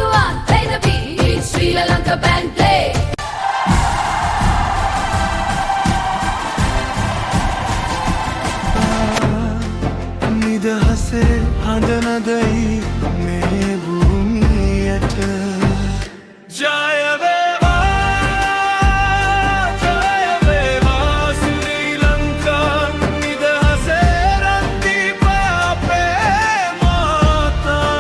පුළුවන් play the beat Sri Lanka band play නිදහසේ හඬනදයි මේ භූමියට ජය වේවා ජය වේවා ශ්‍රී ලංකා නිදහසේ රන්දීප අපේ මාතා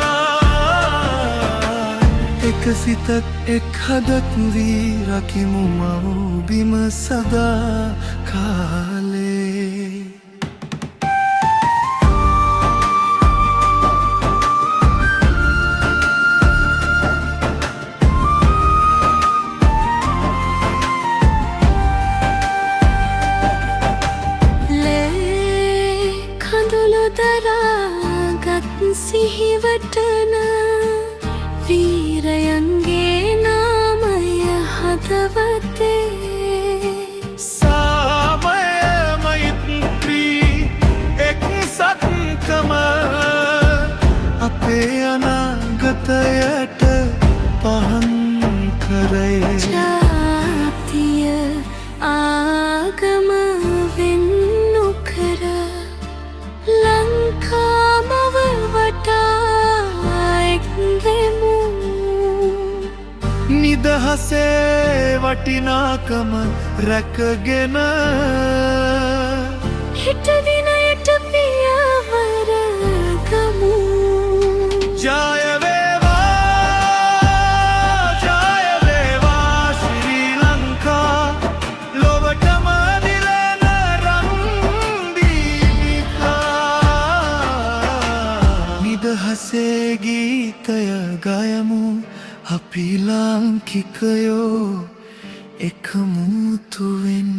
එක සිතක් එක් හදක් වී රකිමු මව් බිම සදා කාලේ සිහිවටන වීරයන්ගේ නාමය හදවතේ සාමය මෛත්‍රී එක්සත්කම අපේ අනාගතයට පහන් කරයි ජාතිය ආගම වෙන් නොකර ලංකාමව නිදහසේ වටිනාකම රැකගෙන හිට දිනයට පියවර ගමු ජය වේවා ශ්‍රී ලංකා ලොවටම දිලන රන්දීපිකා නිදහසේ ගීතය ගයමු අපි ලාංකිකයෝ එකමුතුවෙන්